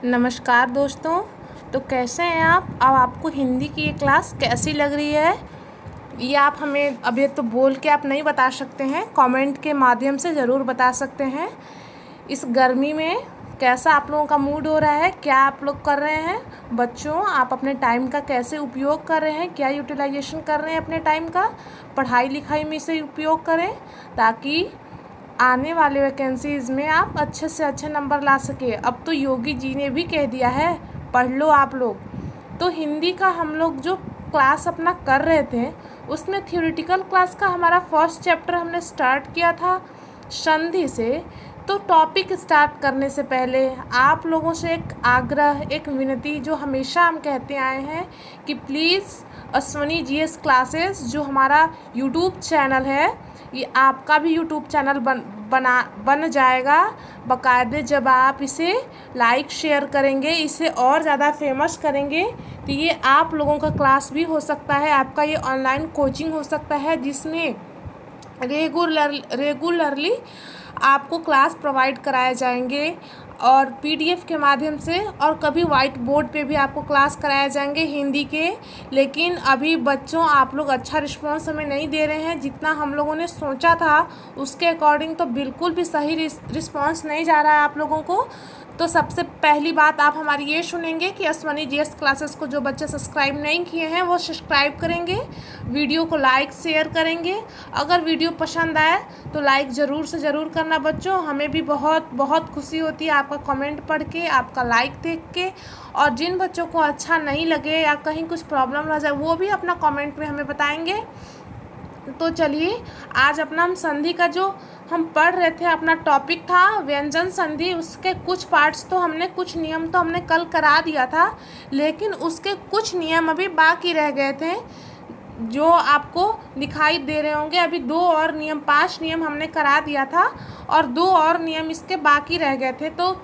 नमस्कार दोस्तों। तो कैसे हैं आप? अब आपको हिंदी की ये क्लास कैसी लग रही है ये आप हमें अभी तो बोल के आप नहीं बता सकते हैं, कमेंट के माध्यम से ज़रूर बता सकते हैं। इस गर्मी में कैसा आप लोगों का मूड हो रहा है, क्या आप लोग कर रहे हैं? बच्चों, आप अपने टाइम का कैसे उपयोग कर रहे हैं, क्या यूटिलाइजेशन कर रहे हैं अपने टाइम का? पढ़ाई लिखाई में इसे उपयोग करें ताकि आने वाले वैकेंसीज़ में आप अच्छे से अच्छे नंबर ला सके। अब तो योगी जी ने भी कह दिया है, पढ़ लो आप लोग। तो हिंदी का हम लोग जो क्लास अपना कर रहे थे उसमें थ्योरेटिकल क्लास का हमारा फर्स्ट चैप्टर हमने स्टार्ट किया था संधि से। तो टॉपिक स्टार्ट करने से पहले आप लोगों से एक आग्रह, एक विनती जो हमेशा हम कहते आए हैं कि प्लीज़ अश्वनी जीएस क्लासेस जो हमारा यूट्यूब चैनल है, ये आपका भी यूट्यूब चैनल बन जाएगा बाकायदे जब आप इसे लाइक शेयर करेंगे, इसे और ज़्यादा फेमस करेंगे तो ये आप लोगों का क्लास भी हो सकता है, आपका ये ऑनलाइन कोचिंग हो सकता है जिसमें रेगुलरली आपको क्लास प्रोवाइड कराए जाएंगे और पीडीएफ के माध्यम से, और कभी वाइट बोर्ड पे भी आपको क्लास कराए जाएंगे हिंदी के। लेकिन अभी बच्चों आप लोग अच्छा रिस्पांस हमें नहीं दे रहे हैं, जितना हम लोगों ने सोचा था उसके अकॉर्डिंग तो बिल्कुल भी सही रिस्पांस नहीं जा रहा है आप लोगों को। तो सबसे पहली बात आप हमारी ये सुनेंगे कि अश्वनी जीएस क्लासेस को जो बच्चे सब्सक्राइब नहीं किए हैं वो सब्सक्राइब करेंगे, वीडियो को लाइक शेयर करेंगे। अगर वीडियो पसंद आए तो लाइक ज़रूर से ज़रूर करना बच्चों, हमें भी बहुत बहुत खुशी होती है आपका कमेंट पढ़ के, आपका लाइक देख के। और जिन बच्चों को अच्छा नहीं लगे या कहीं कुछ प्रॉब्लम रह जाए वो भी अपना कमेंट में हमें बताएंगे। तो चलिए, आज अपना हम संधि का जो हम पढ़ रहे थे, अपना टॉपिक था व्यंजन संधि, उसके कुछ पार्ट्स तो हमने, कुछ नियम तो हमने कल करा दिया था, लेकिन उसके कुछ नियम अभी बाकी रह गए थे जो आपको दिखाई दे रहे होंगे। अभी 2 और नियम, 5 नियम हमने करा दिया था और 2 और नियम इसके बाकी रह गए थे। तो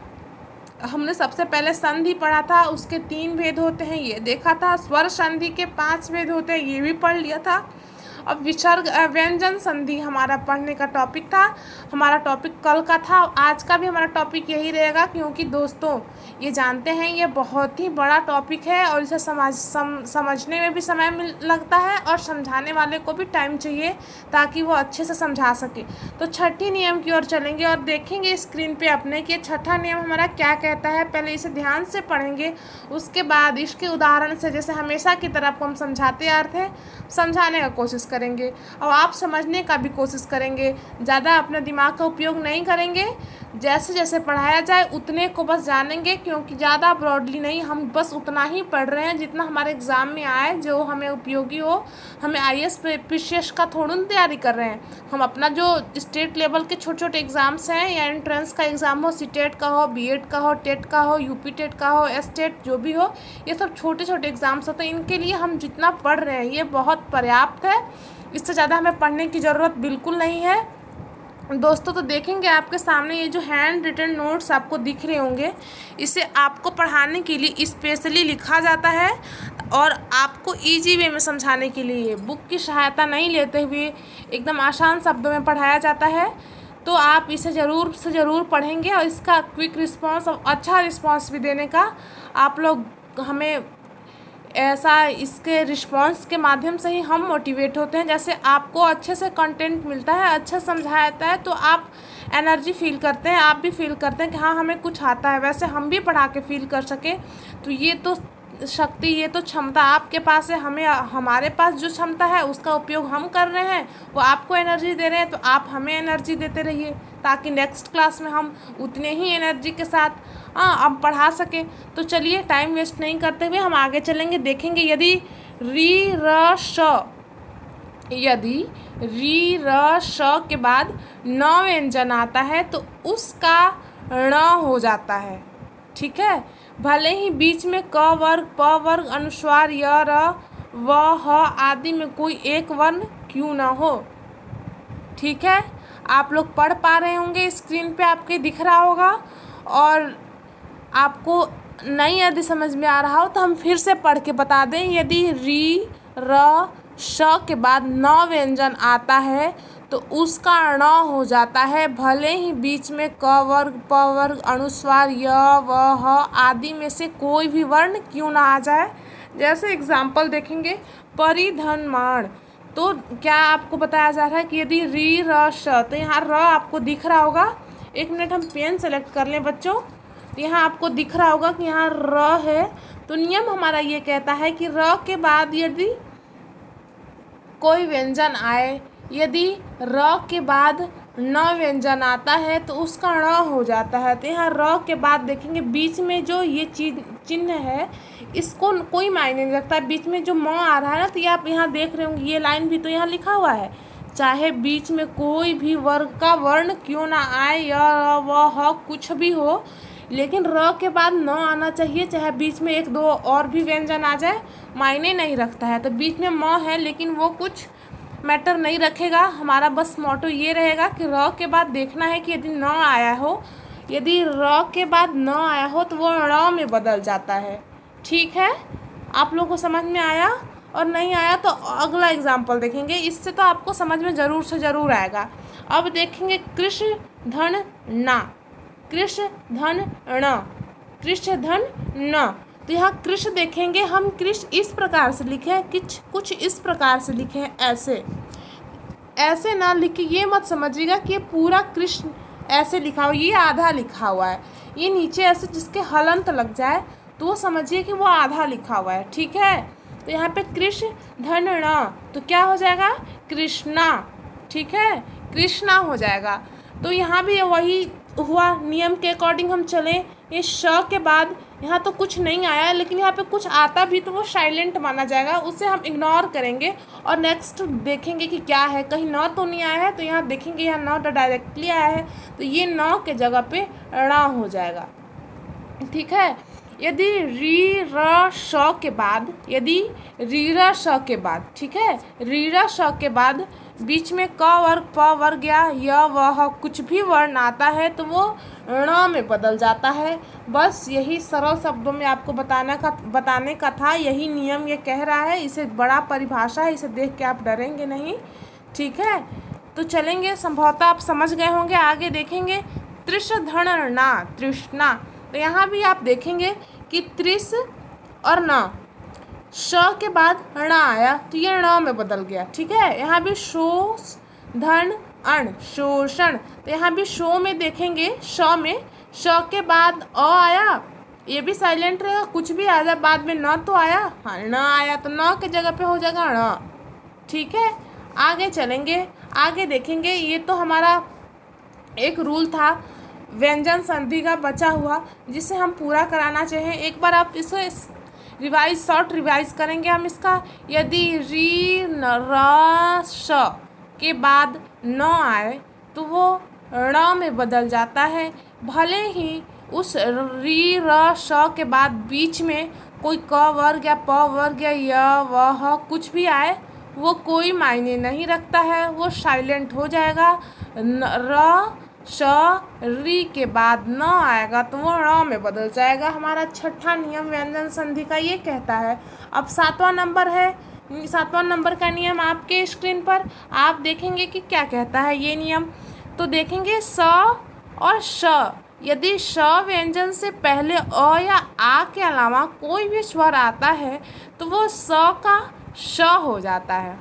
हमने सबसे पहले संधि पढ़ा था, उसके 3 भेद होते हैं ये देखा था। स्वर संधि के 5 भेद होते हैं ये भी पढ़ लिया था। अब विसर्ग व्यंजन संधि हमारा पढ़ने का टॉपिक था, हमारा टॉपिक कल का था। आज का भी हमारा टॉपिक यही रहेगा, क्योंकि दोस्तों ये जानते हैं ये बहुत ही बड़ा टॉपिक है और इसे समझने में भी समय लगता है और समझाने वाले को भी टाइम चाहिए ताकि वो अच्छे से समझा सके। तो छठी नियम की ओर चलेंगे और देखेंगे स्क्रीन पे अपने कि छठा नियम हमारा क्या कहता है। पहले इसे ध्यान से पढ़ेंगे, उसके इसके उदाहरण से, जैसे हमेशा की तरह आपको हम समझाते आ रहे थे, समझाने का कोशिश करेंगे और आप समझने का भी कोशिश करेंगे। ज़्यादा अपने दिमाग का उपयोग नहीं करेंगे, जैसे जैसे पढ़ाया जाए उतने को बस जानेंगे, क्योंकि ज़्यादा ब्रॉडली नहीं, हम बस उतना ही पढ़ रहे हैं जितना हमारे एग्ज़ाम में आए, जो हमें उपयोगी हो। हमें आईएएस पीसीएस का थोड़ा तैयारी कर रहे हैं हम, अपना जो स्टेट लेवल के छोटे छोटे एग्ज़ाम्स हैं या एंट्रेंस का एग्ज़ाम हो, सीटेट का हो, बीएड का हो, टेट का हो, यूपी टेट का हो, एसटेट जो भी हो, ये सब छोटे छोटे एग्ज़ाम्स होते हैं। इनके लिए हम जितना पढ़ रहे हैं ये बहुत पर्याप्त है, इससे ज़्यादा हमें पढ़ने की ज़रूरत बिल्कुल नहीं है दोस्तों। तो देखेंगे आपके सामने ये जो हैंड रिटन नोट्स आपको दिख रहे होंगे, इसे आपको पढ़ाने के लिए स्पेशली लिखा जाता है और आपको इजी वे में समझाने के लिए बुक की सहायता नहीं लेते हुए एकदम आसान शब्दों में पढ़ाया जाता है। तो आप इसे ज़रूर से ज़रूर पढ़ेंगे और इसका क्विक रिस्पॉन्स और अच्छा रिस्पॉन्स भी देने का आप लोग हमें ऐसा, इसके रिस्पॉन्स के माध्यम से ही हम मोटिवेट होते हैं। जैसे आपको अच्छे से कंटेंट मिलता है, अच्छा समझाया जाता है तो आप एनर्जी फील करते हैं, आप भी फील करते हैं कि हाँ हमें कुछ आता है, वैसे हम भी पढ़ा के फील कर सके। तो ये तो शक्ति, ये तो क्षमता आपके पास है, हमें, हमारे पास जो क्षमता है उसका उपयोग हम कर रहे हैं, वो आपको एनर्जी दे रहे हैं, तो आप हमें एनर्जी देते रहिए ताकि नेक्स्ट क्लास में हम उतने ही एनर्जी के साथ अब पढ़ा सकें। तो चलिए टाइम वेस्ट नहीं करते हुए हम आगे चलेंगे। देखेंगे यदि री र श के बाद न व्यंजन आता है तो उसका ण हो जाता है, ठीक है। भले ही बीच में क वर्ग, प वर्ग, अनुस्वार य, र, व, ह आदि में कोई एक वर्ण क्यों ना हो, ठीक है। आप लोग पढ़ पा रहे होंगे, स्क्रीन पे आपके दिख रहा होगा। और आपको नहीं यदि समझ में आ रहा हो तो हम फिर से पढ़ के बता दें। यदि री र श के बाद न व्यंजन आता है तो उसका ण हो जाता है, भले ही बीच में क वर्ग, प वर्ग, अनुस्वार य, व, ह आदि में से कोई भी वर्ण क्यों ना आ जाए। जैसे एग्जाम्पल देखेंगे, परिधनमाण, तो क्या आपको बताया जा रहा है कि यदि री र श, तो यहाँ र आपको दिख रहा होगा। एक मिनट हम पेन सेलेक्ट कर लें बच्चों। तो यहाँ आपको दिख रहा होगा कि यहाँ र है, तो नियम हमारा ये कहता है कि र के बाद यदि कोई व्यंजन आए, यदि र के बाद न व्यंजन आता है तो उसका ण हो जाता है। तो यहाँ र के बाद देखेंगे बीच में जो ये चीज चिन्ह है इसको कोई मायने नहीं रखता। बीच में जो म आ रहा है ना, तो ये आप यहाँ देख रहे होंगे, ये लाइन भी तो यहाँ लिखा हुआ है, चाहे बीच में कोई भी वर्ग का वर्ण क्यों ना आए, य, व, ह कुछ भी हो, लेकिन र के बाद न आना चाहिए। चाहे बीच में एक दो और भी व्यंजन आ जाए, मायने नहीं रखता है। तो बीच में म है लेकिन वो कुछ मैटर नहीं रखेगा। हमारा बस मोटो ये रहेगा कि र के बाद देखना है कि यदि न आया हो, यदि र के बाद न आया हो तो वो ण में बदल जाता है। ठीक है, आप लोगों को समझ में आया? और नहीं आया तो अगला एग्जाम्पल देखेंगे, इससे तो आपको समझ में ज़रूर से ज़रूर आएगा। अब देखेंगे कृष्ण धन ना, कृष्ण धन ण, कृष्ण धन न। तो यहाँ कृष्ण देखेंगे हम, कृष्ण इस प्रकार से लिखे हैं, कुछ इस प्रकार से लिखे हैं, ऐसे ना लिखे, ये मत समझिएगा कि ये पूरा कृष्ण ऐसे लिखा हुआ, ये आधा लिखा हुआ है। ये नीचे ऐसे जिसके हलंत लग जाए तो वो समझिए कि वो आधा लिखा हुआ है। ठीक है, तो यहाँ पे कृष्ण धन ण, तो क्या हो जाएगा? कृष्णा। ठीक है, कृष्णा हो जाएगा। तो यहाँ भी वही हुआ, नियम के अकॉर्डिंग हम चलें। ये श के बाद यहाँ तो कुछ नहीं आया, लेकिन यहाँ पे कुछ आता भी तो वो साइलेंट माना जाएगा, उसे हम इग्नोर करेंगे और नेक्स्ट देखेंगे कि क्या है। कहीं न तो नहीं आया है, तो यहाँ देखेंगे यहाँ न तो डायरेक्टली आया है, तो ये न के जगह पे ण हो जाएगा। ठीक है, यदि री र श के बाद, यदि री र श के बाद, ठीक है, री र श के बाद बीच में क वर्ग, प वर्ग या य, व, ह कुछ भी वर्ण आता है तो वो ण में बदल जाता है। बस यही सरल शब्दों में आपको बताने का था, यही नियम ये कह रहा है। इसे बड़ा परिभाषा है, इसे देख के आप डरेंगे नहीं। ठीक है, तो चलेंगे, संभवतः आप समझ गए होंगे। आगे देखेंगे तृष्ण धन ना, तृष्णा। तो यहाँ भी आप देखेंगे कि त्रिस और न, श के बाद ण आया तो ये ण में बदल गया। ठीक है, यहाँ भी शोष धन अण, शोषण। तो यहाँ भी शो में देखेंगे, श में श के बाद अ आया, ये भी साइलेंट रहेगा, कुछ भी आ जाए बाद में न तो आया, हाँ न आया तो न के जगह पे हो जाएगा ण। ठीक है, आगे चलेंगे, आगे देखेंगे। ये तो हमारा एक रूल था व्यंजन संधि का बचा हुआ, जिसे हम पूरा कराना चाहें। एक बार आप इसे शॉर्ट रिवाइज करेंगे हम इसका। यदि री र श के बाद न आए तो वो ण में बदल जाता है, भले ही उस री र श के बाद बीच में कोई क वर्ग या प वर्ग या य, व, ह कुछ भी आए, वो कोई मायने नहीं रखता है, वो साइलेंट हो जाएगा। र श री के बाद न आएगा तो वो ण में बदल जाएगा। हमारा छठा नियम व्यंजन संधि का ये कहता है। अब सातवां नंबर है, सातवां नंबर का नियम आपके स्क्रीन पर आप देखेंगे कि क्या कहता है ये नियम। तो देखेंगे स और श, यदि श व्यंजन से पहले अ या आ के अलावा कोई भी स्वर आता है तो वो स का श हो जाता है।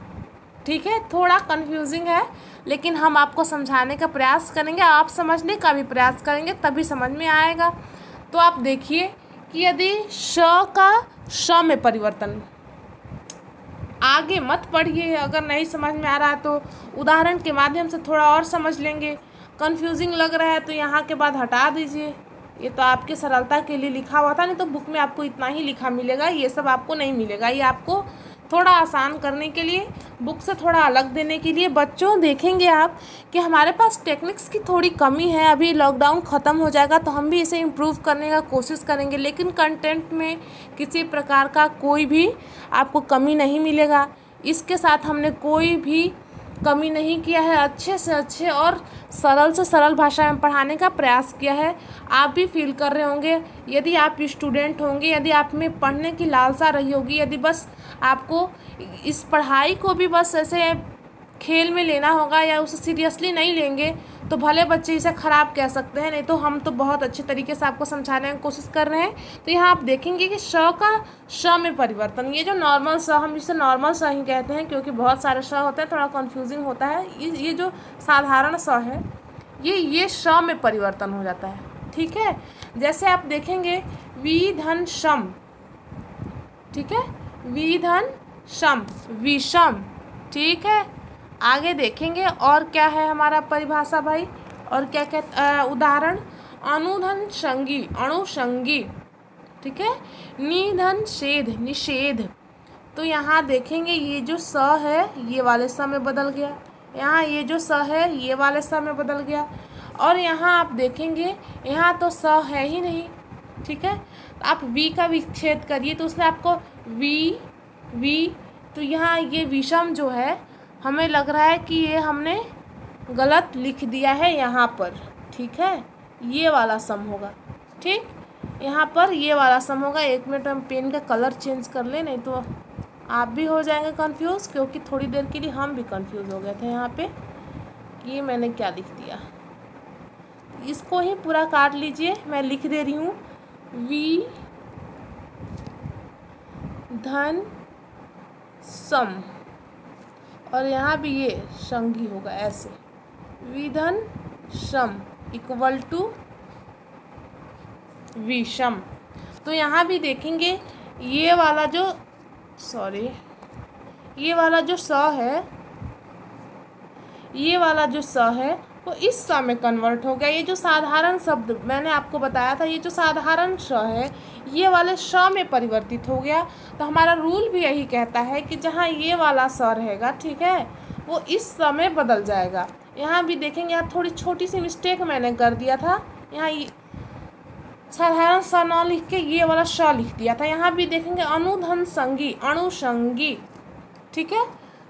ठीक है, थोड़ा कंफ्यूजिंग है, लेकिन हम आपको समझाने का प्रयास करेंगे, आप समझने का भी प्रयास करेंगे, तभी समझ में आएगा। तो आप देखिए कि यदि श का श में परिवर्तन, आगे मत पढ़िए, अगर नहीं समझ में आ रहा है तो उदाहरण के माध्यम से थोड़ा और समझ लेंगे। कंफ्यूजिंग लग रहा है तो यहाँ के बाद हटा दीजिए, ये तो आपके सरलता के लिए लिखा हुआ था, नहीं तो बुक में आपको इतना ही लिखा मिलेगा, ये सब आपको नहीं मिलेगा। ये आपको थोड़ा आसान करने के लिए, बुक से थोड़ा अलग देने के लिए। बच्चों देखेंगे आप कि हमारे पास टेक्निक्स की थोड़ी कमी है, अभी लॉकडाउन ख़त्म हो जाएगा तो हम भी इसे इम्प्रूव करने का कोशिश करेंगे, लेकिन कंटेंट में किसी प्रकार का कोई भी आपको कमी नहीं मिलेगा। इसके साथ हमने कोई भी कमी नहीं किया है, अच्छे से अच्छे और सरल से सरल भाषा में पढ़ाने का प्रयास किया है। आप भी फील कर रहे होंगे, यदि आप स्टूडेंट होंगे, यदि आप में पढ़ने की लालसा रही होगी, यदि बस आपको इस पढ़ाई को भी बस ऐसे खेल में लेना होगा या उसे सीरियसली नहीं लेंगे तो भले बच्चे इसे ख़राब कह सकते हैं, नहीं तो हम तो बहुत अच्छे तरीके से आपको समझाने की कोशिश कर रहे हैं। तो यहाँ आप देखेंगे कि श का श में परिवर्तन, ये जो नॉर्मल श, हम इसे नॉर्मल श ही कहते हैं क्योंकि बहुत सारे श होते हैं, थोड़ा कन्फ्यूजिंग होता है। ये जो साधारण श है ये श में परिवर्तन हो जाता है, ठीक है। जैसे आप देखेंगे विधन शम, ठीक है, विधन शम, विषम, ठीक है। आगे देखेंगे और क्या है हमारा परिभाषा भाई, और क्या क्या उदाहरण, अनुधन संगी, अणुसंगी, ठीक है। निधन छेद, निषेध। तो यहाँ देखेंगे ये जो स है ये वाले स में बदल गया, यहाँ ये जो स है ये वाले स में बदल गया, और यहाँ आप देखेंगे यहाँ तो स है ही नहीं, ठीक है। तो आप वी का विच्छेद करिए तो उसमें आपको वी, तो यहाँ ये विषम जो है हमें लग रहा है कि ये हमने गलत लिख दिया है यहाँ पर, ठीक है। ये वाला सम होगा, ठीक, यहाँ पर ये वाला सम होगा। एक मिनट हम पेन का कलर चेंज कर लें, नहीं तो आप भी हो जाएंगे कंफ्यूज, क्योंकि थोड़ी देर के लिए हम भी कंफ्यूज हो गए थे यहाँ पे ये मैंने क्या लिख दिया। इसको ही पूरा काट लीजिए, मैं लिख दे रही हूँ वी धन सम, और यहाँ भी ये संगी होगा ऐसे, विधन सम इक्वल टू विषम। तो यहाँ भी देखेंगे ये वाला जो ये वाला जो स है, ये वाला जो स है वो इस स में कन्वर्ट हो गया। ये जो साधारण शब्द मैंने आपको बताया था, ये जो साधारण स है ये वाले श में परिवर्तित हो गया। तो हमारा रूल भी यही कहता है कि जहाँ ये वाला स रहेगा, ठीक है, वो इस स में बदल जाएगा। यहाँ भी देखेंगे, यहाँ थोड़ी छोटी सी मिस्टेक मैंने कर दिया था, यहाँ ये साधारण स न लिख के ये वाला श लिख दिया था। यहाँ भी देखेंगे अनुधन संगी, अणुसंगी, ठीक है।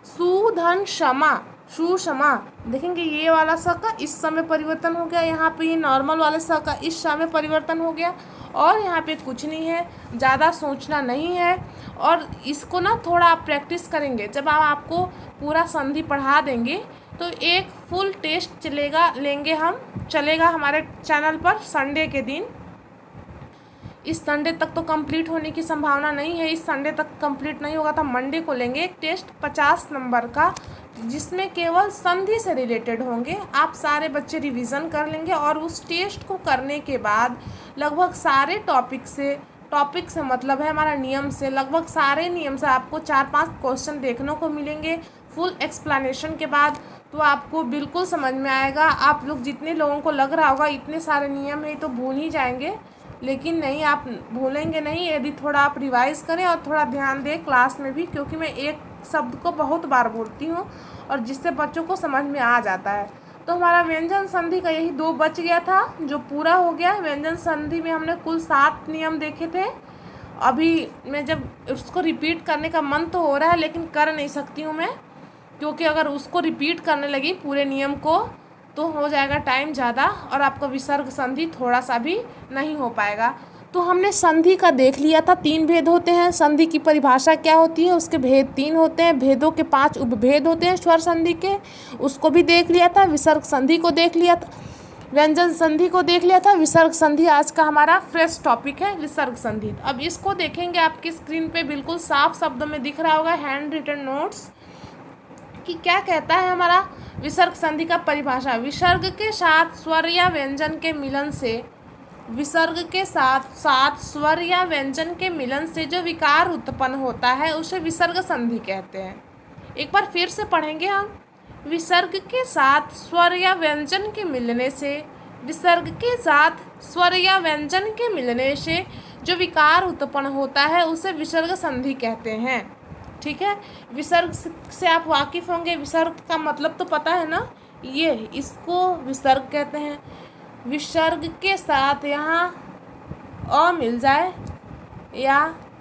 सुधन क्षमा, सुषमा, देखेंगे ये वाला स का इस स में परिवर्तन हो गया, यहाँ पे ये नॉर्मल वाले स का इस स में परिवर्तन हो गया। और यहाँ पे कुछ नहीं है, ज़्यादा सोचना नहीं है, और इसको ना थोड़ा आप प्रैक्टिस करेंगे। जब आपको पूरा संधि पढ़ा देंगे तो एक फुल टेस्ट लेंगे हम, चलेगा हमारे चैनल पर संडे के दिन। इस संडे तक तो कंप्लीट होने की संभावना नहीं है, इस संडे तक कंप्लीट नहीं होगा तो मंडे को लेंगे एक टेस्ट 50 नंबर का, जिसमें केवल संधि से रिलेटेड होंगे। आप सारे बच्चे रिवीजन कर लेंगे और उस टेस्ट को करने के बाद लगभग सारे टॉपिक से मतलब है हमारा नियम से, लगभग सारे नियम से आपको 4-5 क्वेश्चन देखने को मिलेंगे फुल एक्सप्लेनेशन के बाद। तो आपको बिल्कुल समझ में आएगा। आप लोग जितने लोगों को लग रहा होगा इतने सारे नियम है तो भूल ही जाएंगे, लेकिन नहीं, आप भूलेंगे नहीं यदि थोड़ा आप रिवाइज़ करें और थोड़ा ध्यान दें क्लास में भी, क्योंकि मैं एक शब्द को बहुत बार बोलती हूँ और जिससे बच्चों को समझ में आ जाता है। तो हमारा व्यंजन संधि का यही 2 बच गया था जो पूरा हो गया। व्यंजन संधि में हमने कुल 7 नियम देखे थे। अभी मैं जब उसको रिपीट करने का मन तो हो रहा है लेकिन कर नहीं सकती हूँ मैं, क्योंकि अगर उसको रिपीट करने लगी पूरे नियम को तो हो जाएगा टाइम ज़्यादा और आपका विसर्ग संधि थोड़ा सा भी नहीं हो पाएगा। तो हमने संधि का देख लिया था, 3 भेद होते हैं। संधि की परिभाषा क्या होती है, उसके भेद 3 होते हैं, भेदों के 5 उपभेद होते हैं स्वर संधि के, उसको भी देख लिया था। विसर्ग संधि को देख लिया था, व्यंजन संधि को देख लिया था। विसर्ग संधि आज का हमारा फ्रेश टॉपिक है, विसर्ग संधि। अब इसको देखेंगे, आपकी स्क्रीन पे बिल्कुल साफ शब्दों में दिख रहा होगा हैंड रिटन नोट्स कि क्या कहता है हमारा विसर्ग संधि का परिभाषा। विसर्ग के साथ स्वर या व्यंजन के मिलन से, विसर्ग के साथ स्वर या व्यंजन के मिलन से जो विकार उत्पन्न होता है उसे विसर्ग संधि कहते हैं। एक बार फिर से पढ़ेंगे हम। विसर्ग के साथ स्वर या व्यंजन के मिलने से, विसर्ग के साथ स्वर या व्यंजन के मिलने से जो विकार उत्पन्न होता है उसे विसर्ग संधि कहते हैं। ठीक है, विसर्ग से आप वाकिफ़ होंगे। विसर्ग का मतलब तो पता है ना, ये इसको विसर्ग कहते हैं। विसर्ग के साथ यहाँ अ मिल जाए या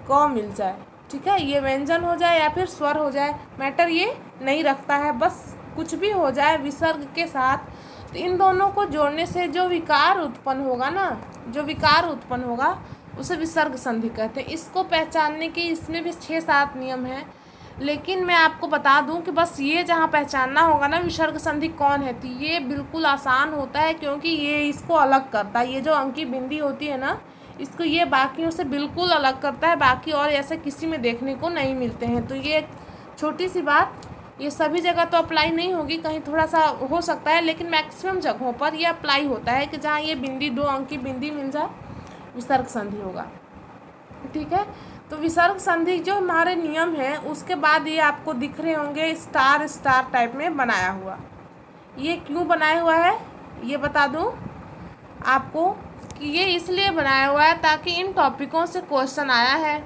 क मिल जाए, ठीक है, ये व्यंजन हो जाए या फिर स्वर हो जाए, मैटर ये नहीं रखता है, बस कुछ भी हो जाए विसर्ग के साथ। तो इन दोनों को जोड़ने से जो विकार उत्पन्न होगा ना, जो विकार उत्पन्न होगा उसे विसर्ग संधि कहते हैं। इसको पहचानने के इसमें भी 6-7 नियम हैं। लेकिन मैं आपको बता दूं कि बस ये जहाँ पहचानना होगा ना विसर्ग संधि कौन है, तो ये बिल्कुल आसान होता है, क्योंकि ये इसको अलग करता है। ये जो अंकी बिंदी होती है ना, इसको ये बाकियों से बिल्कुल अलग करता है, बाकी और ऐसे किसी में देखने को नहीं मिलते हैं। तो ये एक छोटी सी बात, ये सभी जगह तो अप्लाई नहीं होगी, कहीं थोड़ा सा हो सकता है, लेकिन मैक्सिमम जगहों पर ये अप्लाई होता है कि जहाँ ये बिंदी 2 अंक की बिंदी मिल जाए विसर्ग संधि होगा। ठीक है, तो विसर्ग संधि जो हमारे नियम हैं उसके बाद ये आपको दिख रहे होंगे स्टार स्टार टाइप में बनाया हुआ। ये क्यों बनाया हुआ है ये बता दूं आपको कि ये इसलिए बनाया हुआ है ताकि इन टॉपिकों से क्वेश्चन आया है,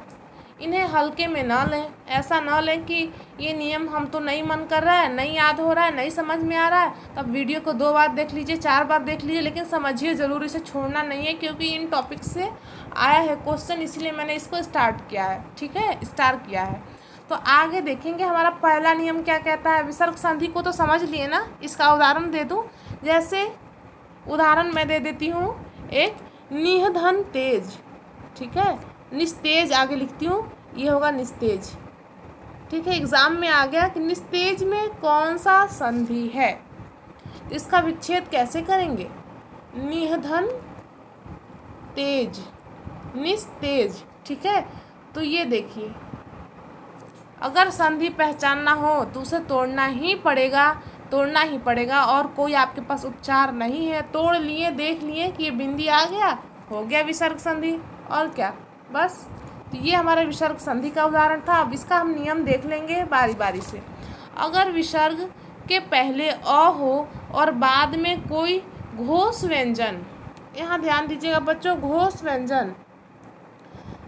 इन्हें हल्के में ना लें। ऐसा ना लें कि ये नियम हम तो नहीं मन कर रहा है, नहीं याद हो रहा है, नहीं समझ में आ रहा है, तब वीडियो को 2 बार देख लीजिए, 4 बार देख लीजिए, लेकिन समझिए ज़रूर, इसे छोड़ना नहीं है, क्योंकि इन टॉपिक से आया है क्वेश्चन, इसलिए मैंने इसको स्टार्ट किया है। ठीक है, स्टार्ट किया है। तो आगे देखेंगे हमारा पहला नियम क्या कहता है। विसर्ग संधि को तो समझ लिए ना, इसका उदाहरण दे दूँ। जैसे उदाहरण मैं दे देती हूँ, एक निधन तेज। ठीक है, निस्तेज आगे लिखती हूँ, ये होगा निस्तेज। ठीक है, एग्जाम में आ गया कि निस्तेज में कौन सा संधि है, तो इसका विच्छेद कैसे करेंगे। निधन तेज, निस्तेज। ठीक है, तो ये देखिए, अगर संधि पहचानना हो तो उसे तोड़ना ही पड़ेगा, तोड़ना ही पड़ेगा, और कोई आपके पास उपचार नहीं है। तोड़ लिए, देख लिए कि ये बिंदी आ गया, हो गया विसर्ग संधि, और क्या, बस। तो ये हमारा विसर्ग संधि का उदाहरण था। अब इसका हम नियम देख लेंगे बारी बारी से। अगर विसर्ग के पहले अ हो और बाद में कोई घोष व्यंजन, यहाँ ध्यान दीजिएगा बच्चों, घोष व्यंजन,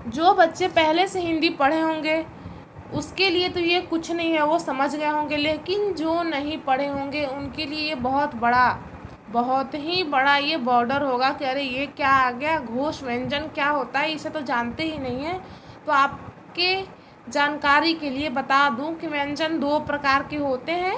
जो बच्चे पहले से हिंदी पढ़े होंगे उसके लिए तो ये कुछ नहीं है, वो समझ गए होंगे, लेकिन जो नहीं पढ़े होंगे उनके लिए ये बहुत ही बड़ा ये बॉर्डर होगा कि अरे ये क्या आ गया, घोष व्यंजन क्या होता है, इसे तो जानते ही नहीं है। तो आपके जानकारी के लिए बता दूं कि व्यंजन 2 प्रकार के होते हैं,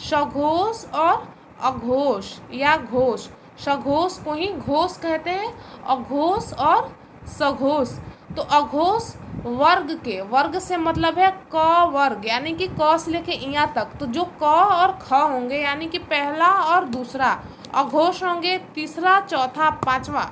सघोष और अघोष या घोष। सघोष को ही घोष कहते हैं, अघोष और सघोष। तो अघोष वर्ग के, वर्ग से मतलब है क वर्ग, यानी कि क से लेके इया तक, तो जो क और ख होंगे यानी कि पहला और दूसरा अघोष होंगे, तीसरा चौथा पांचवा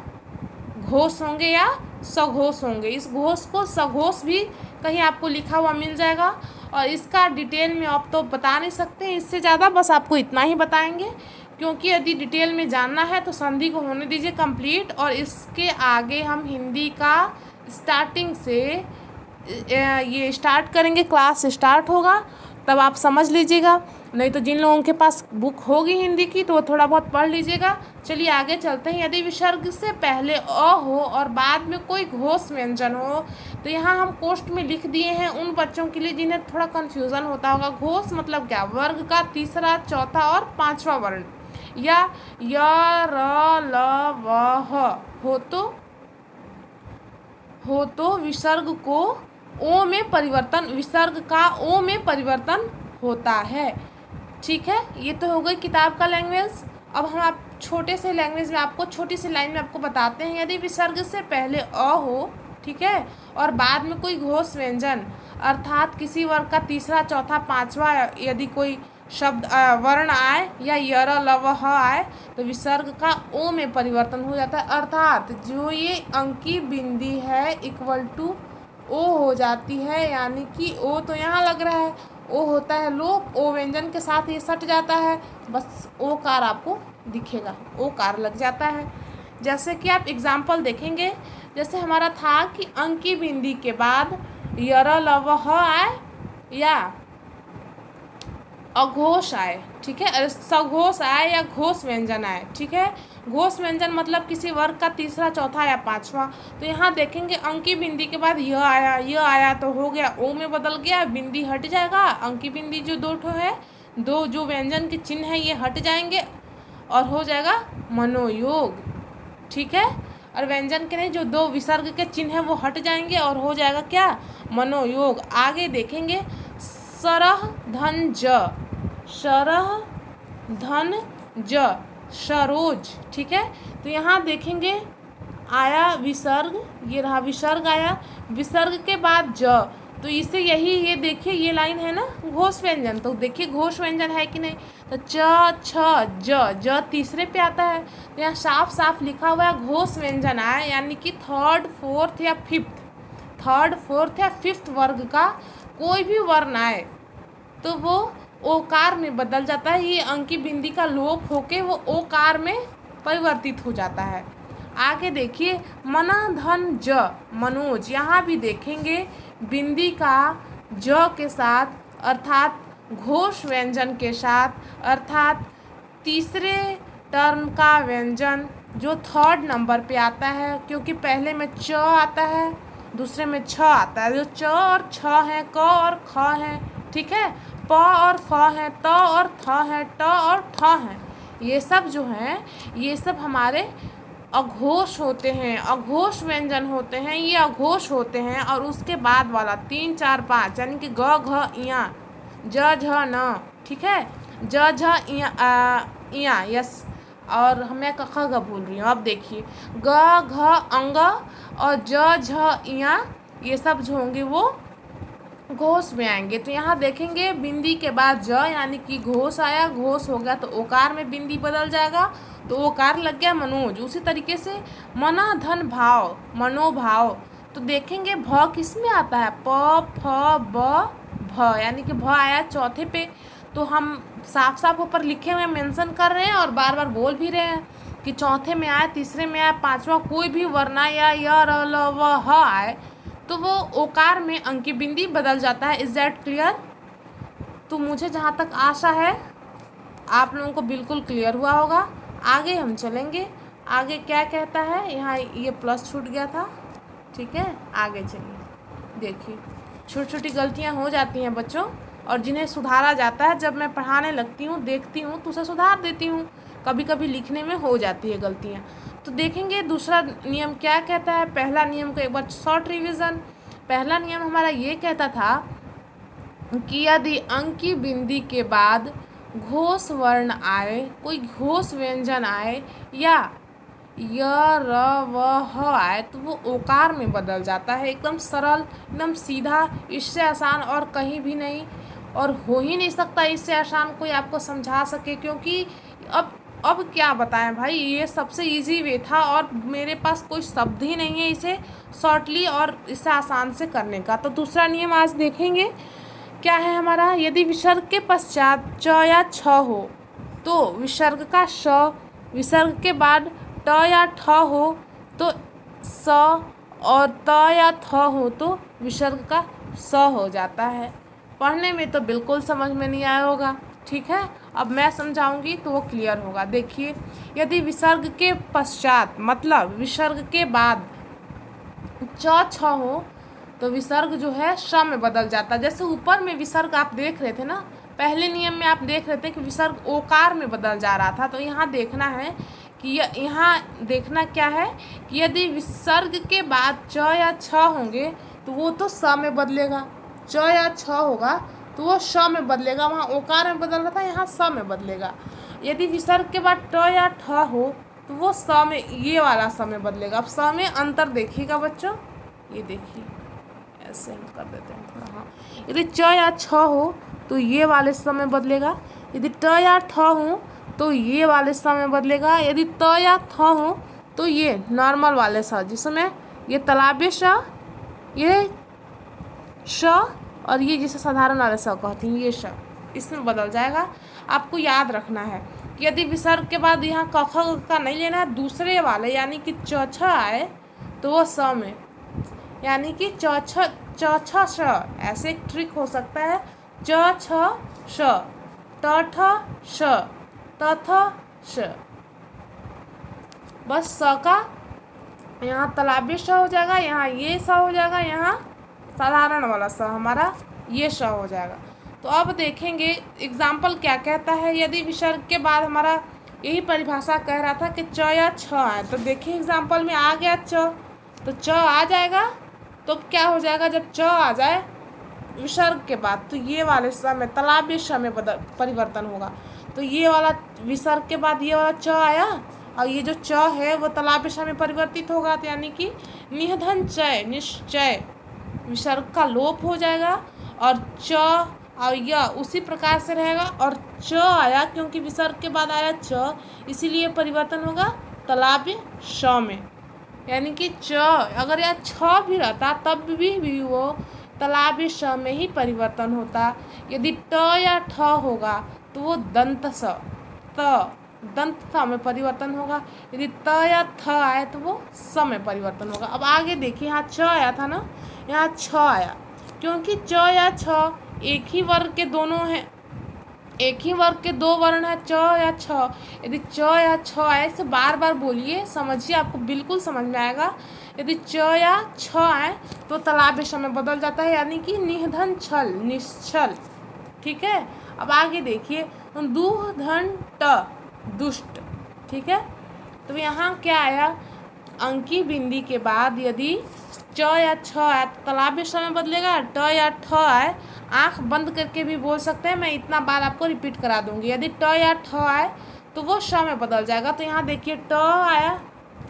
घोष होंगे या सघोष होंगे। इस घोष को सघोष भी कहीं आपको लिखा हुआ मिल जाएगा, और इसका डिटेल में आप तो बता नहीं सकते, इससे ज़्यादा बस आपको इतना ही बताएंगे, क्योंकि यदि डिटेल में जानना है तो संधि को होने दीजिए कंप्लीट, और इसके आगे हम हिंदी का स्टार्टिंग से ये स्टार्ट करेंगे, क्लास स्टार्ट होगा तब आप समझ लीजिएगा, नहीं तो जिन लोगों के पास बुक होगी हिंदी की तो वो थोड़ा बहुत पढ़ लीजिएगा। चलिए आगे चलते हैं। यदि विसर्ग से पहले अ हो और बाद में कोई घोष व्यंजन हो, तो यहाँ हम कोष्ठ में लिख दिए हैं उन बच्चों के लिए जिन्हें थोड़ा कन्फ्यूज़न होता होगा। घोष मतलब क्या, वर्ग का तीसरा चौथा और पांचवा वर्ण, या य र ल व ह हो तो विसर्ग को ओ में परिवर्तन, विसर्ग का ओ में परिवर्तन होता है। ठीक है, ये तो हो गई किताब का लैंग्वेज। अब हम आप छोटे से लैंग्वेज में आपको, छोटी सी लाइन में आपको बताते हैं। यदि विसर्ग से पहले अ हो, ठीक है, और बाद में कोई घोष व्यंजन अर्थात किसी वर्ग का तीसरा चौथा पांचवा यदि कोई शब्द वर्ण आए या य र ल व ह आए, तो विसर्ग का ओ में परिवर्तन हो जाता है, अर्थात जो ये अंकी बिंदी है इक्वल टू ओ हो जाती है, यानी कि ओ तो यहाँ लग रहा है, ओ होता है लोप, ओ व्यंजन के साथ ये सट जाता है, बस ओ कार आपको दिखेगा, ओ कार लग जाता है। जैसे कि आप एग्जाम्पल देखेंगे, जैसे हमारा था कि अंकी बिंदी के बाद य र ल व ह आए या अघोष आए, ठीक है, सघोष आए या घोष व्यंजन आए। ठीक है, घोष व्यंजन मतलब किसी वर्ग का तीसरा चौथा या पांचवा। तो यहाँ देखेंगे अंकी बिंदी के बाद य आया तो हो गया ओ में बदल गया, बिंदी हट जाएगा, अंकी बिंदी जो 2 ठो है, 2 जो व्यंजन के चिन्ह है ये हट जाएंगे और हो जाएगा मनोयोग। ठीक है, और व्यंजन के नहीं, जो 2 विसर्ग के चिन्ह है वो हट जाएंगे और हो जाएगा क्या, मनोयोग। आगे देखेंगे सरह धन ज, शरह धन ज, सरोज। ठीक है, तो यहाँ देखेंगे आया विसर्ग, ये रहा विसर्ग आया, विसर्ग के बाद ज, तो इससे यही ये देखिए ये लाइन है ना घोष व्यंजन, तो देखिए घोष व्यंजन है कि नहीं। तो च छ ज तीसरे पे आता है, तो यहाँ साफ साफ लिखा हुआ है घोष व्यंजन आए, यानी कि थर्ड फोर्थ या फिफ्थ वर्ग का कोई भी वर्ण आए तो वो ओकार में बदल जाता है। ये अंकी बिंदी का लोप होके वो ओकार में परिवर्तित हो जाता है। आगे देखिए मना धन ज मनोज, यहाँ भी देखेंगे बिंदी का ज के साथ अर्थात घोष व्यंजन के साथ अर्थात तीसरे टर्म का व्यंजन जो थर्ड नंबर पे आता है, क्योंकि पहले में च आता है दूसरे में छ आता है। जो च और छ है, क और ख है, ठीक है, प और फ है, त और थ है, ट और ठ है, ये सब जो हैं ये सब हमारे अघोष होते हैं, अघोष व्यंजन होते हैं, ये अघोष होते हैं। और उसके बाद वाला 3 4 5 यानी कि ग घ इया ज झ न, ठीक है, ज झ इया यस, और मैं क ख ग बोल रही हूँ। अब देखिए ग घ अंग और ज झ इया ये सब जो होंगे वो घोष में आएंगे। तो यहाँ देखेंगे बिंदी के बाद ज यानी कि घोष आया, घोष हो गया तो ओकार में बिंदी बदल जाएगा, तो ओकार लग गया मनोज। उसी तरीके से मना धन भाव मनोभाव, तो देखेंगे भ किस में आता है, प फ ब भ, यानी कि भ आया चौथे पे। तो हम साफ साफ ऊपर लिखे हुए मेंशन कर रहे हैं और बार बार बोल भी रहे हैं कि चौथे में आए, तीसरे में आए, पांचवा कोई भी वर्ण या य र ल व ह आए तो वो ओकार में अंकी बिंदी बदल जाता है। Is that clear? तो मुझे जहाँ तक आशा है आप लोगों को बिल्कुल क्लियर हुआ होगा। आगे हम चलेंगे, आगे क्या कहता है, यहाँ ये प्लस छूट गया था, ठीक है। आगे चलिए, देखिए छोटी छोटी गलतियाँ हो जाती हैं बच्चों और जिन्हें सुधारा जाता है। जब मैं पढ़ाने लगती हूँ देखती हूँ तो उसे सुधार देती हूँ, कभी कभी लिखने में हो जाती है गलतियाँ। तो देखेंगे दूसरा नियम क्या कहता है। पहला नियम का एक बार शॉर्ट रिवीजन। पहला नियम हमारा ये कहता था कि यदि अंकी बिंदी के बाद घोष वर्ण आए, कोई घोष व्यंजन आए या य र व ह आए तो वो ओकार में बदल जाता है। एकदम सरल, एकदम सीधा, इससे आसान और कहीं भी नहीं और हो ही नहीं सकता इससे आसान कोई आपको समझा सके। क्योंकि अब क्या बताएं भाई, ये सबसे इजी वे था और मेरे पास कोई शब्द ही नहीं है इसे शॉर्टली और इसे आसान से करने का। तो दूसरा नियम आज देखेंगे क्या है हमारा। यदि विसर्ग के पश्चात च या छ हो तो विसर्ग का श, विसर्ग के बाद ट या ठ हो तो स और त या थ हो तो विसर्ग का स हो जाता है। पढ़ने में तो बिल्कुल समझ में नहीं आया होगा, ठीक है। अब मैं समझाऊंगी तो वो क्लियर होगा। देखिए यदि विसर्ग के पश्चात मतलब विसर्ग के बाद च छ हो तो विसर्ग जो है श में बदल जाता है। जैसे ऊपर में विसर्ग आप देख रहे थे ना, पहले नियम में आप देख रहे थे कि विसर्ग ओकार में बदल जा रहा था। तो यहाँ देखना है कि यहाँ देखना क्या है कि यदि विसर्ग के बाद च या छ होंगे तो वो तो स में बदलेगा, च या छ होगा तो वो श में बदलेगा। वहाँ ओकार में बदल रहा था, यहाँ स में बदलेगा। यदि विसर्ग के बाद ट या ठ हो तो वो स में, ये वाला स में बदलेगा। अब स में अंतर देखिएगा बच्चों, ये देखिए ऐसे हम कर देते हैं थोड़ा। हाँ, यदि च या छ हो तो ये वाले स में बदलेगा, यदि ट या ठ हो तो ये वाले स में बदलेगा, यदि त या थ हो तो ये नॉर्मल वाले स, जिसमें ये तालाबी श, ये श और ये जिसे साधारण वाले स कहते हैं ये श, इसमें बदल जाएगा। आपको याद रखना है कि यदि विसर्ग के बाद यहाँ क ख का नहीं लेना है, दूसरे वाले यानी कि च छ आए तो वो स में, यानी कि च छ श, ऐसे एक ट्रिक हो सकता है। च छ श, त ठ श, त थ श, बस स का यहाँ तालाबी श हो जाएगा, यहाँ ये स हो जाएगा, यहाँ साधारण वाला स हमारा ये श हो जाएगा। तो अब देखेंगे एग्जाम्पल क्या कहता है। यदि विसर्ग के बाद हमारा यही परिभाषा कह रहा था कि च या छ आए, तो देखिए एग्जाम्पल में आ गया च, तो च आ जाएगा। तो क्या हो जाएगा जब च आ जाए विसर्ग के बाद तो ये वाले स में तालाबी श में परिवर्तन होगा। तो ये वाला विसर्ग के बाद ये वाला च आया और ये जो च है वो तालाबी श में परिवर्तित होगा। तो यानी कि निधन चय, निश्चय, विसर्ग का लोप हो जाएगा और च और य उसी प्रकार से रहेगा। और च आया क्योंकि विसर्ग के बाद आया च, इसीलिए परिवर्तन होगा तालव्य श में। यानी कि च अगर यह छ भी रहता तब भी वो तालव्य श में ही परिवर्तन होता। यदि ट या ठ होगा तो वो दंत स में परिवर्तन होगा। यदि त या थ आए तो वो स में परिवर्तन होगा। अब आगे देखिए, यहाँ छ आया था ना, यहाँ छ आया क्योंकि च या छ एक ही वर्ग के दोनों हैं, एक ही वर्ग के दो वर्ण है, च या छ। यदि च या छ आए, इसे बार बार बोलिए, समझिए, आपको बिल्कुल समझ में आएगा। यदि च या छ आए तो तालव्य श में बदल जाता है, यानी कि निधन छल, निश्चल। ठीक है। अब आगे देखिए, दूह धन ट, दुष्ट। ठीक है। तो यहाँ क्या आया, अंकी बिंदी के बाद यदि च या छ आए तो तालव्य श में बदलेगा। ट या ठ आए, आँख बंद करके भी बोल सकते हैं, मैं इतना बार आपको रिपीट करा दूंगी। यदि ट या ठ आए तो वो श में बदल जाएगा। तो यहाँ देखिए ट आया,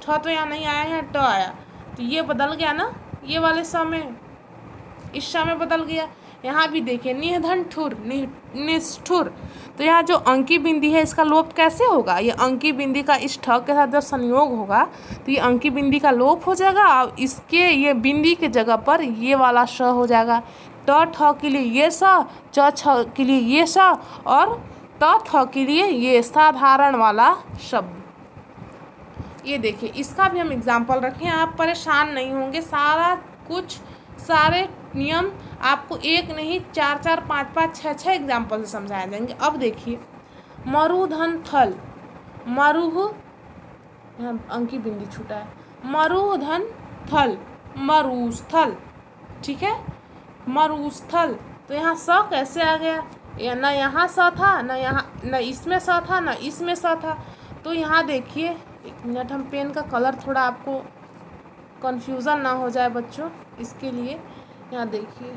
ठ तो यहाँ नहीं आया है, ट आया, तो ये बदल गया ना, ये वाले श में, इस श में बदल गया। यहाँ भी देखिए निधन ठुर, निष्ठुर। तो यहाँ जो अंकी बिंदी है इसका लोप कैसे होगा, ये अंकी बिंदी का इस ठ के साथ जब संयोग होगा तो ये अंकी बिंदी का लोप हो जाएगा और इसके ये बिंदी के जगह पर ये वाला श हो जाएगा। ट ठ के लिए ये स, च छ के लिए ये स और त थ के लिए ये साधारण वाला शब्द। ये देखिए, इसका भी हम एग्जाम्पल रखें, आप परेशान नहीं होंगे। सारे नियम आपको एक नहीं 4 4 5 5 6 6 एग्जाम्पल से समझाए जाएंगे। अब देखिए, मरुधन थल, मरुह, यहाँ अंकी बिंदी छूटा है, मरुधन थल, मरुस्थल। ठीक है, मरुस्थल। तो यहाँ स कैसे आ गया, या ना यहाँ स था, ना यहाँ, ना इसमें स था, ना इसमें स था। तो यहाँ देखिए, एक मिनट, हम पेन का कलर थोड़ा आपको कन्फ्यूज़न ना हो जाए बच्चों, इसके लिए यहाँ देखिए,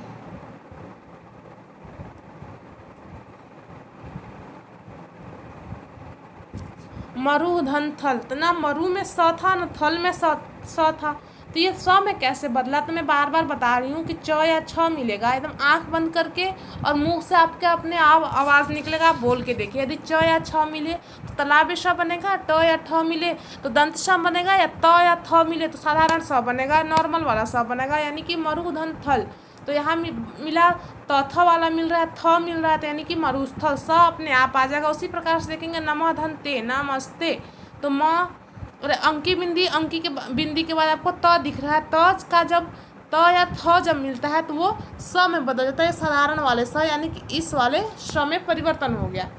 मरुधन थल, तो ना मरु में स था ना थल में स था। तो ये स में कैसे बदला, तो मैं बार बार बता रही हूँ कि च या छ मिलेगा, एकदम आंख बंद करके और मुंह से आपके अपने आप आवाज़ निकलेगा, आप बोल के देखिए। यदि च या छ मिले तो तालव्य श बनेगा, ट या ठ मिले तो दंत श बनेगा, या त या थ मिले तो साधारण स बनेगा, नॉर्मल वाला स बनेगा, यानी कि मरुधन थल। तो यहाँ मिला तो थ वाला मिल रहा है, थ मिल रहा है, तो यानी कि मरुस्थल, स अपने आप आ जाएगा। उसी प्रकार से देखेंगे नमः धन ते, नमस्ते, तो म और अंकी बिंदी, अंकी के बिंदी के बाद आपको त दिख रहा है, त का जब त या थ जब मिलता है तो वो स में बदल जाता है, साधारण वाले स, यानी कि इस वाले श में परिवर्तन हो गया।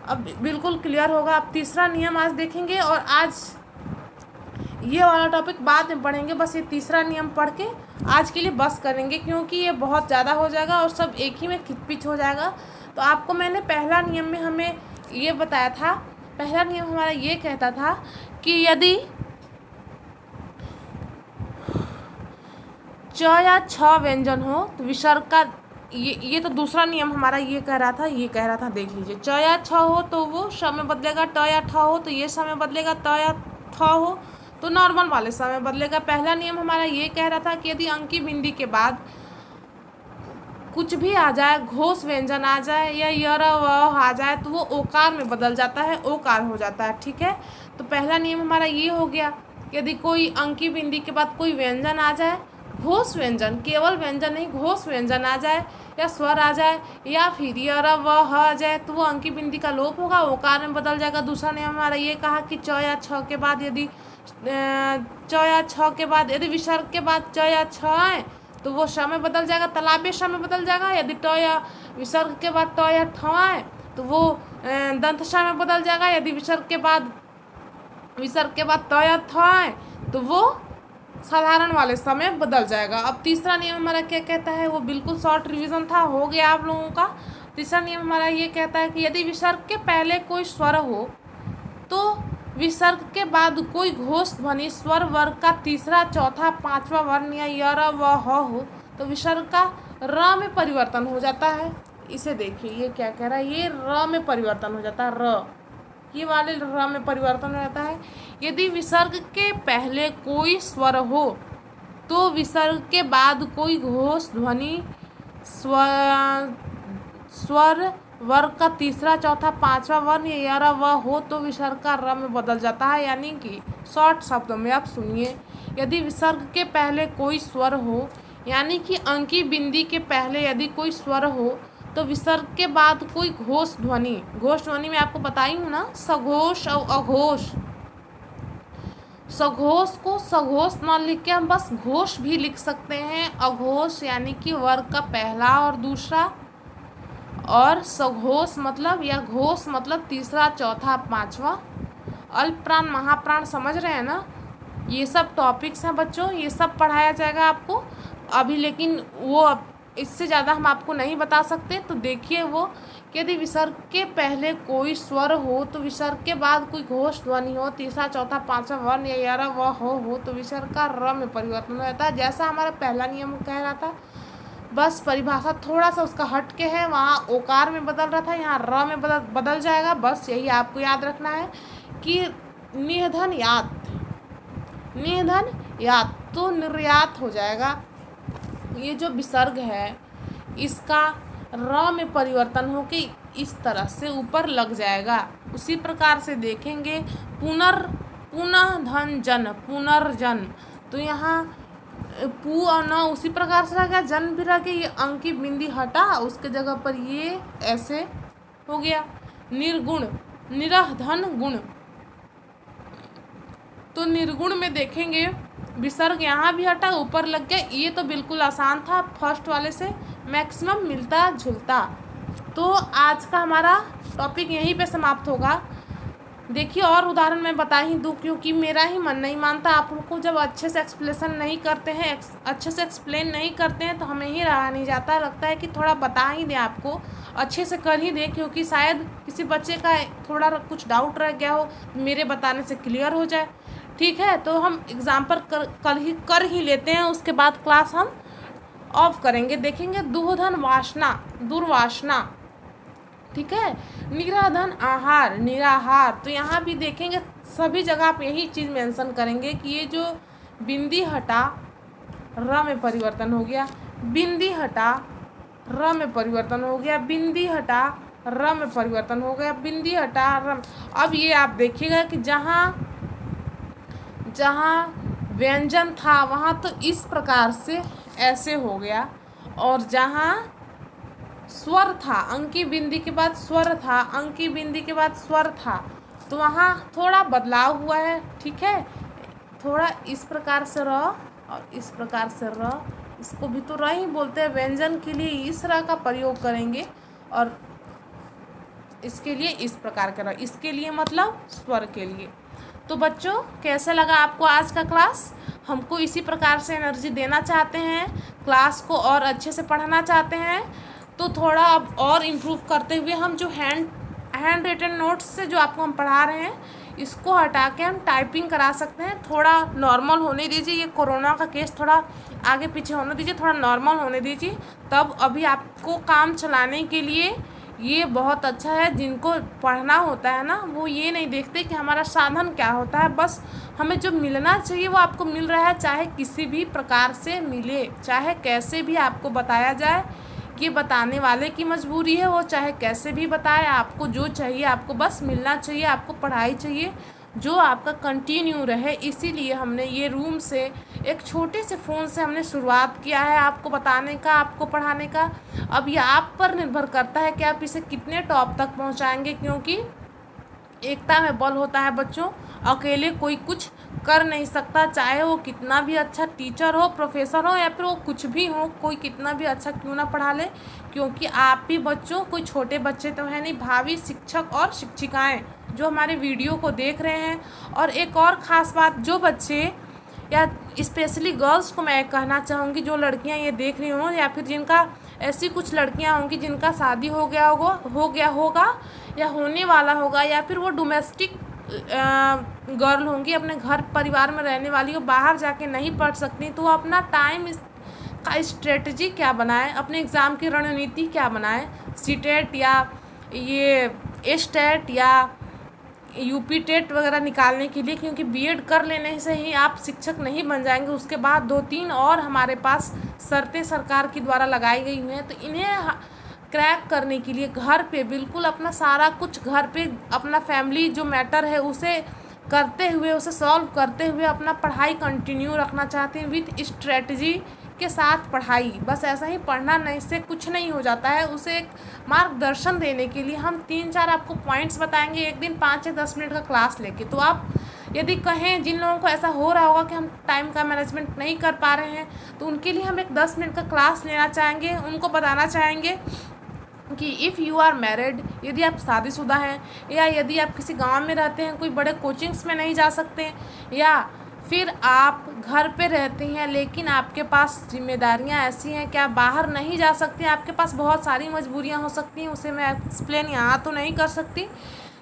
अब बिल्कुल क्लियर होगा। आप तीसरा नियम आज देखेंगे और आज ये वाला टॉपिक बाद में पढ़ेंगे। बस ये तीसरा नियम पढ़ के आज के लिए बस करेंगे, क्योंकि ये बहुत ज़्यादा हो जाएगा और सब एक ही में खिचपिच हो जाएगा। तो आपको मैंने पहला नियम में हमें ये बताया था, पहला नियम हमारा ये कहता था कि यदि च या छ व्यंजन हो तो विसर्ग का, ये तो दूसरा नियम हमारा ये कह रहा था, देख लीजिए। च या छ हो तो वो श में बदलेगा, ट या ठ हो तो ये श में बदलेगा, त या थ हो तो नॉर्मल वाले स में बदलेगा। पहला नियम हमारा ये कह रहा था कि यदि अंकी बिंदी के बाद कुछ भी आ जाए, घोष व्यंजन आ जाए या यर व आ जाए तो वो ओकार में बदल जाता है, ओकार हो जाता है। ठीक है, तो पहला नियम हमारा ये हो गया, यदि कोई अंकी बिंदी के बाद कोई व्यंजन आ जाए, घोष व्यंजन, केवल व्यंजन नहीं, घोष व्यंजन आ जाए या स्वर आ जाए या फिर यर व आ जाए तो वो अंकी बिंदी का लोप होगा, ओकार में बदल जाएगा। दूसरा नियम हमारा ये कहा कि च या छ के बाद यदि यदि विसर्ग के बाद च या छ आए तो वो श में बदल जाएगा, तालव्य श में बदल जाएगा। यदि ट या विसर्ग के बाद ट या ठ आए तो वो दंत श में बदल जाएगा। यदि विसर्ग के बाद त या थ आए तो वो साधारण वाले स में बदल जाएगा। अब तीसरा नियम हमारा क्या कहता है, वो बिल्कुल शॉर्ट रिवीजन था, हो गया आप लोगों का। तीसरा नियम हमारा ये कहता है कि यदि विसर्ग के पहले कोई स्वर हो तो विसर्ग के बाद कोई घोष ध्वनि स्वर वर्ग का तीसरा, चौथा, पांचवा वर्ण या यर व ह हो तो विसर्ग का र में परिवर्तन हो जाता है। इसे देखिए, ये क्या कह रहा है, ये र में परिवर्तन हो जाता है, र, ये वाले र में परिवर्तन हो जाता है। यदि विसर्ग के पहले कोई स्वर हो तो विसर्ग के बाद कोई घोष ध्वनि स्वर वर्ग का तीसरा चौथा पांचवा वर्ण या व हो तो विसर्ग का र में बदल जाता है। यानी कि शॉर्ट शब्दों में आप सुनिए, यदि विसर्ग के पहले कोई स्वर हो, यानी कि अंकी बिंदी के पहले यदि कोई स्वर हो, तो विसर्ग के बाद कोई घोष ध्वनि में आपको बताई हूँ ना, सघोष और अघोष। सघोष को सघोष न लिख के हम बस घोष भी लिख सकते हैं। अघोष यानी कि वर्ग का पहला और दूसरा, और सघोष मतलब या घोष मतलब तीसरा चौथा पांचवा। अल्प प्राण महाप्राण समझ रहे हैं ना, ये सब टॉपिक्स हैं बच्चों, ये सब पढ़ाया जाएगा आपको अभी, लेकिन वो इससे ज़्यादा हम आपको नहीं बता सकते। तो देखिए वो कि यदि विसर्ग के पहले कोई स्वर हो, तो विसर्ग के बाद कोई घोष ध्वनि हो, तीसरा चौथा पांचवा वर्ण या व हो तो विसर्ग का र में परिवर्तन हो जाता है। जैसा हमारा पहला नियम कह रहा था, बस परिभाषा थोड़ा सा उसका हट के है, वहाँ ओकार में बदल रहा था, यहाँ र में बदल जाएगा। बस यही आपको याद रखना है कि निर्धन यात तो निर्यात हो जाएगा। ये जो विसर्ग है इसका र में परिवर्तन होके इस तरह से ऊपर लग जाएगा। उसी प्रकार से देखेंगे पुनर्जन, तो यहाँ पू और न उसी प्रकार से रह गया, जन भी रह गया, ये अंकी बिंदी हटा, उसके जगह पर ये ऐसे हो गया। निर्गुण, निरह धन गुण, तो निर्गुण में देखेंगे विसर्ग यहाँ भी हटा, ऊपर लग गया। ये तो बिल्कुल आसान था, फर्स्ट वाले से मैक्सिमम मिलता जुलता। तो आज का हमारा टॉपिक यहीं पे समाप्त होगा। देखिए और उदाहरण मैं बता ही दूँ, क्योंकि मेरा ही मन नहीं मानता। आप लोग को जब अच्छे से एक्सप्लेन नहीं करते हैं तो हमें ही रहा नहीं जाता, लगता है कि थोड़ा बता ही दें, आपको अच्छे से कर ही दें, क्योंकि शायद किसी बच्चे का थोड़ा कुछ डाउट रह गया हो, मेरे बताने से क्लियर हो जाए। ठीक है, तो हम एग्जाम्पल कर ही लेते हैं, उसके बाद क्लास हम ऑफ करेंगे। देखेंगे दुर्वासना, ठीक है, निराधन आहार, निराहार। तो यहाँ भी देखेंगे सभी जगह आप यही चीज़ मेंशन करेंगे कि ये जो बिंदी हटा र में परिवर्तन हो गया, बिंदी हटा र में परिवर्तन हो गया, बिंदी हटा र में परिवर्तन हो गया, बिंदी हटा र। अब ये आप देखिएगा कि जहाँ व्यंजन था वहाँ तो इस प्रकार से ऐसे हो गया, और जहाँ स्वर था, अंकी बिंदी के बाद स्वर था, अंकी बिंदी के बाद स्वर था, तो वहाँ थोड़ा बदलाव हुआ है। ठीक है, थोड़ा इस प्रकार से र और इस प्रकार से र, इसको भी तो र ही बोलते हैं। व्यंजन के लिए इस र का प्रयोग करेंगे और इसके लिए इस प्रकार का र, इसके लिए मतलब स्वर के लिए। तो बच्चों कैसा लगा आपको आज का क्लास? हमको इसी प्रकार से एनर्जी देना चाहते हैं, क्लास को और अच्छे से पढ़ाना चाहते हैं, तो थोड़ा अब और इम्प्रूव करते हुए हम जो हैंड रिटन नोट्स से जो आपको हम पढ़ा रहे हैं, इसको हटा के हम टाइपिंग करा सकते हैं। थोड़ा नॉर्मल होने दीजिए, ये कोरोना का केस थोड़ा आगे पीछे होने दीजिए, थोड़ा नॉर्मल होने दीजिए, तब अभी आपको काम चलाने के लिए ये बहुत अच्छा है। जिनको पढ़ना होता है ना, वो ये नहीं देखते कि हमारा साधन क्या होता है, बस हमें जो मिलना चाहिए वो आपको मिल रहा है, चाहे किसी भी प्रकार से मिले, चाहे कैसे भी आपको बताया जाए। ये बताने वाले की मजबूरी है, वो चाहे कैसे भी बताए, आपको जो चाहिए आपको बस मिलना चाहिए, आपको पढ़ाई चाहिए जो आपका कंटिन्यू रहे। इसीलिए हमने ये रूम से एक छोटे से फ़ोन से हमने शुरुआत किया है आपको बताने का, आपको पढ़ाने का। अब ये आप पर निर्भर करता है कि आप इसे कितने टॉप तक पहुंचाएंगे, क्योंकि एकता में बल होता है बच्चों। अकेले कोई कुछ कर नहीं सकता, चाहे वो कितना भी अच्छा टीचर हो, प्रोफेसर हो, या फिर वो कुछ भी हो, कोई कितना भी अच्छा क्यों ना पढ़ा ले, क्योंकि आप भी बच्चों, कोई छोटे बच्चे तो है नहीं, भावी शिक्षक और शिक्षिकाएं जो हमारे वीडियो को देख रहे हैं। और एक और ख़ास बात, जो बच्चे या स्पेशली गर्ल्स को मैं कहना चाहूँगी, जो लड़कियां ये देख रही हों, या फिर जिनका ऐसी कुछ लड़कियां होंगी जिनका शादी हो गया होगा या होने वाला होगा, या फिर वो डोमेस्टिक गर्ल होंगी, अपने घर परिवार में रहने वाली हो, बाहर जाके नहीं पढ़ सकती, तो वो अपना टाइम का स्ट्रेटजी क्या बनाए, अपने एग्ज़ाम की रणनीति क्या बनाए, सीटेट या ये एस्टेट या यूपी टेट वगैरह निकालने के लिए, क्योंकि बीएड कर लेने से ही आप शिक्षक नहीं बन जाएंगे। उसके बाद 2-3 और हमारे पास शर्तें सरकार के द्वारा लगाई गई हुई हैं। तो इन्हें क्रैक करने के लिए घर पे बिल्कुल अपना सारा कुछ घर पे अपना फैमिली जो मैटर है उसे करते हुए, उसे सॉल्व करते हुए अपना पढ़ाई कंटिन्यू रखना चाहते हैं विथ स्ट्रेटजी के साथ पढ़ाई। बस ऐसा ही पढ़ना नहीं से कुछ नहीं हो जाता है। उसे एक मार्गदर्शन देने के लिए हम 3-4 आपको पॉइंट्स बताएंगे एक दिन 5 या 10 मिनट का क्लास लेके। तो आप यदि कहें, जिन लोगों को ऐसा हो रहा होगा कि हम टाइम का मैनेजमेंट नहीं कर पा रहे हैं, तो उनके लिए हम एक 10 मिनट का क्लास लेना चाहेंगे। उनको बताना चाहेंगे कि इफ़ यू आर मैरिड, यदि आप शादीशुदा हैं, या यदि आप किसी गांव में रहते हैं, कोई बड़े कोचिंग्स में नहीं जा सकते, या फिर आप घर पे रहते हैं लेकिन आपके पास जिम्मेदारियां ऐसी हैं कि आप बाहर नहीं जा सकते, आपके पास बहुत सारी मजबूरियां हो सकती हैं, उसे मैं एक्सप्लेन यहाँ तो नहीं कर सकती,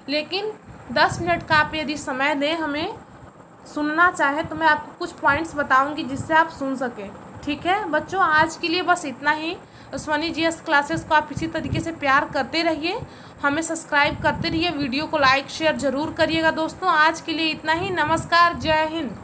लेकिन 10 मिनट का आप यदि समय दें हमें सुनना चाहे तो मैं आपको कुछ पॉइंट्स बताऊंगी जिससे आप सुन सकें। ठीक है बच्चों, आज के लिए बस इतना ही। स्वनी जीएस क्लासेस को आप इसी तरीके से प्यार करते रहिए, हमें सब्सक्राइब करते रहिए, वीडियो को लाइक शेयर ज़रूर करिएगा दोस्तों। आज के लिए इतना ही, नमस्कार, जय हिंद।